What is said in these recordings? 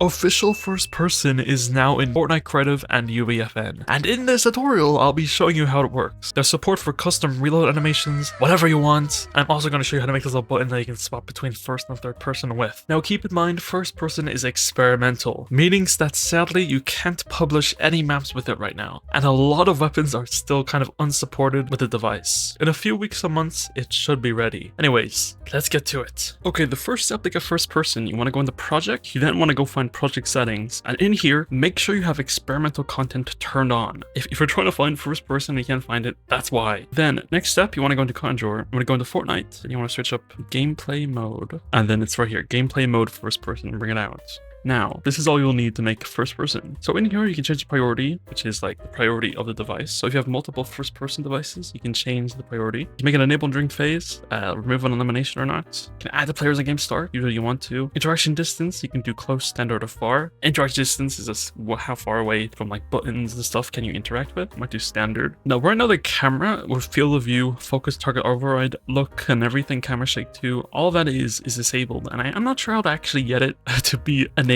Official first person is now in Fortnite Creative and UEFN, and in this tutorial I'll be showing you how it works. There's support for custom reload animations, whatever you want. I'm also going to show you how to make this little button that you can swap between first and third person with. Now keep in mind, first person is experimental, meaning that sadly you can't publish any maps with it right now, and a lot of weapons are still kind of unsupported with the device. In a few weeks or months it should be ready. Anyways, let's get to it. Okay, the first step to get first person, you want to go into project, you then want to go find project settings, and in here make sure you have experimental content turned on. If you're trying to find first person and you can't find it, that's why. Then next step, you want to go into Conjure, you want to go into Fortnite, and you want to switch up gameplay mode, and then it's right here, gameplay mode first person, bring it out. Now, this is all you'll need to make first person. So in here, you can change the priority, which is like the priority of the device. So if you have multiple first person devices, you can change the priority. You can make it enable during phase, remove an elimination or not. You can add the players at game start, usually you want to. Interaction distance, you can do close, standard, or far. Interaction distance is just how far away from like buttons and stuff can you interact with. I might do standard. Now, right now the camera with field of view, focus, target override, look, and everything, camera shake too, all that is disabled. And I'm not sure how to actually get it to be enabled.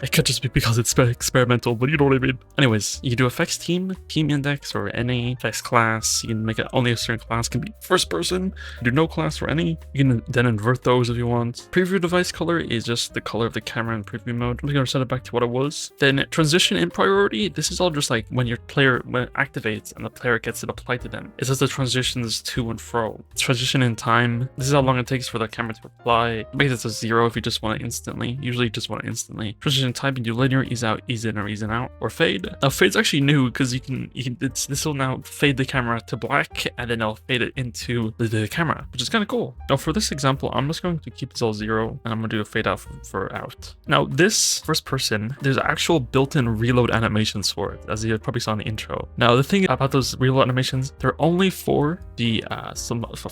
It could just be because it's experimental, but you know what I mean. Anyways, you can do effects team index, or any effects class. You can make it only a certain class can be first person. Do no class or any. You can then invert those if you want. Preview device color is just the color of the camera in preview mode. I'm gonna set it back to what it was. Then transition in priority. This is all just like when it activates and the player gets it applied to them. It's just the transitions to and fro. Transition in time. This is how long it takes for the camera to apply. Make it to 0 if you just want it instantly. Usually you just want it instantly. Transition type, you do linear, ease out, ease in, or ease in out, or fade. Now fade's actually new because this will now fade the camera to black, and then I'll fade it into the camera, which is kind of cool. Now for this example, I'm just going to keep this all 0, and I'm going to do a fade out for out. Now this first person, there's actual built-in reload animations for it, as you probably saw in the intro. Now the thing about those reload animations, they're only for the a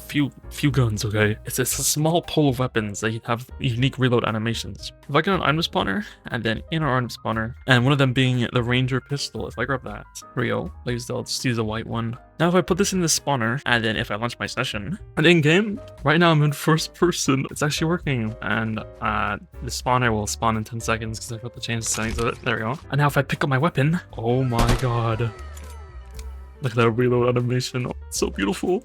few guns. Okay, it's a small pool of weapons that you have unique reload animations. If I get an item spawner, and then in our item spawner, and one of them being the Ranger pistol, if I grab that, Rio, I'll just use the white one. Now if I put this in the spawner, and then if I launch my session, and in game, right now I'm in first person, it's actually working, and the spawner will spawn in 10 seconds because I forgot to change the settings of it. There we go. And now if I pick up my weapon, oh my god, look at that reload animation. Oh, it's so beautiful.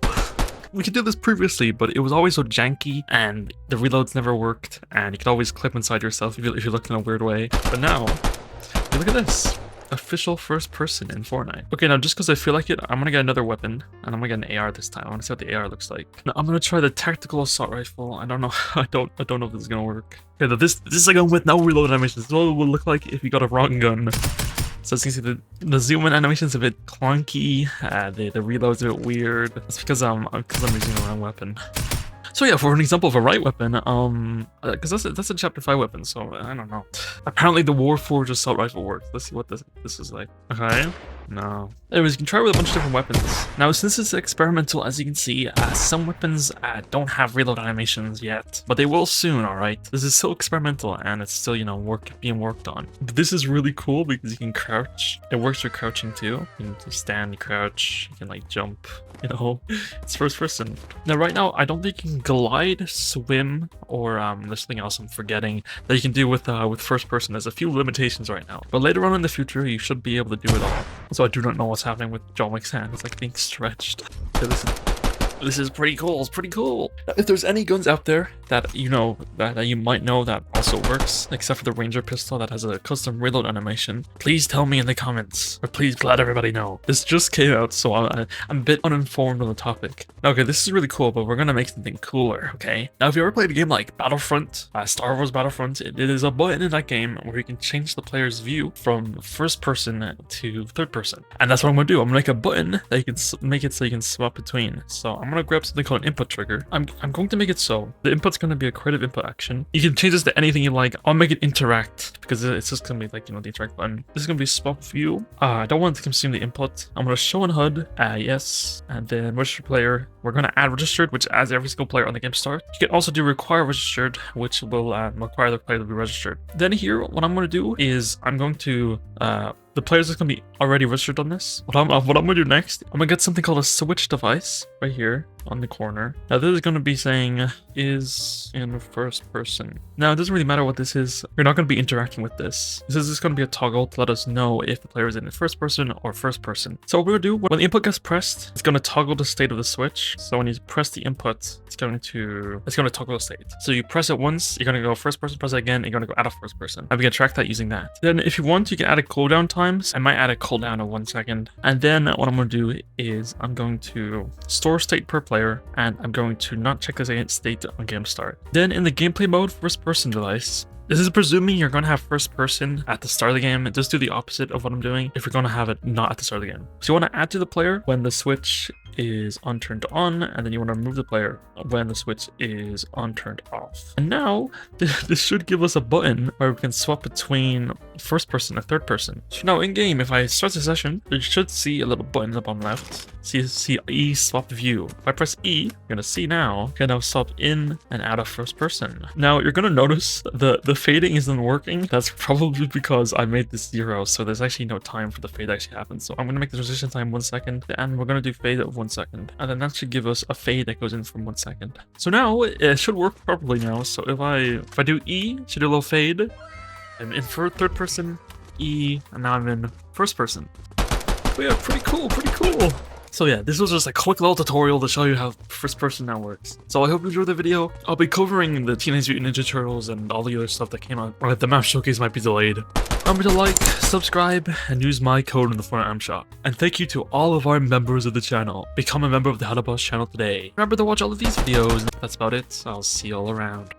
We could do this previously, but it was always so janky, and the reloads never worked, and you could always clip inside yourself if you looked in a weird way. But now, look at this. Official first person in Fortnite. Okay, now just because I feel like it, I'm gonna get another weapon, and I'm gonna get an AR this time. I want to see what the AR looks like. Now I'm gonna try the tactical assault rifle. I don't know. I don't know if this is gonna work. Okay, this is a gun with no reload animations. This is what it would look like if you got a wrong gun. So as you can see, the zoom in animation is a bit clunky. The reload's a bit weird. That's because I'm using the wrong weapon. So yeah, for an example of a right weapon, because that's a chapter 5 weapon, so I don't know. Apparently the Warforged assault rifle works. Let's see what this is like. Okay. No. Anyways, you can try with a bunch of different weapons. Now, since it's experimental, as you can see, some weapons don't have reload animations yet, but they will soon, alright? This is still experimental, and it's still, you know, being worked on. But this is really cool because you can crouch. It works for crouching too. You can stand, crouch, you can like jump, you know? It's first person. Now, right now, I don't think you can glide, swim, or there's something else I'm forgetting that you can do with first person. There's a few limitations right now, but later on in the future, you should be able to do it all. So I do not know what's happening with John Wick's hand. It's like being stretched. Okay, this is pretty cool. It's pretty cool. If there's any guns out there that you know that you might know that also works, except for the Ranger pistol that has a custom reload animation, please tell me in the comments, or please let everybody know. This just came out, so I'm a bit uninformed on the topic. Okay, this is really cool, but we're gonna make something cooler. Okay. Now, if you ever played a game like Battlefront, Star Wars Battlefront, it is a button in that game where you can change the player's view from first person to third person, and that's what I'm gonna do. I'm gonna make a button that you can make it so you can swap between. So I'm gonna grab something called an input trigger. I'm going to make it so the input's going to be a creative input action. You can change this to anything you like. I'll make it interact because it's just going to be like, you know, the interact button. This is going to be swap view. I don't want it to consume the input. I'm going to show in HUD. Yes. And then register player. We're going to add registered, which adds every single player on the game start. You can also do require registered, which will require the player to be registered. Then here, what I'm going to do is I'm going to the players are going to be already registered on this. What I'm going to do next, I'm going to get something called a switch device right here on the corner. Now this is going to be saying, is in first person. Now, it doesn't really matter what this is. You're not going to be interacting with this. This is just going to be a toggle to let us know if the player is in first person or first person. So what we're going to do, when the input gets pressed, it's going to toggle the state of the switch. So when you press the input, it's going to toggle the state. So you press it once, you're going to go first person, press it again, you're going to go out of first person. And we can track that using that. Then if you want, you can add a cooldown times. I might add a cooldown of 1 second. And then what I'm going to do is I'm going to store state per player, and I'm going to not check the state on game start. Then in the gameplay mode, first person device, this is presuming you're going to have first person at the start of the game. Just do the opposite of what I'm doing if you're going to have it not at the start of the game. So you want to add to the player when the switch is unturned on, and then you want to remove the player when the switch is unturned off. And now this should give us a button where we can swap between first person and third person. So now in game, if I start the session, you should see a little button up on left. See E swap view. If I press E, you're gonna see now, you can now swap in and out of first person. Now you're gonna notice the fading isn't working. That's probably because I made this 0, so there's actually no time for the fade to actually happen. So I'm gonna make the transition time 1 second, and we're gonna do fade of 1 second, and then that should give us a fade that goes in from 1 second. So now it should work properly now. So if I do E, it should do a little fade. I'm in third person, E, and now I'm in first person. But yeah, pretty cool. So yeah, this was just a quick little tutorial to show you how first person now works. So I hope you enjoyed the video. I'll be covering the Teenage Mutant Ninja Turtles and all the other stuff that came out. Or the map showcase might be delayed. Remember to like, subscribe, and use my code in the Fortnite Item Shop. And thank you to all of our members of the channel. Become a member of the Howtwoboss channel today. Remember to watch all of these videos. That's about it. I'll see you all around.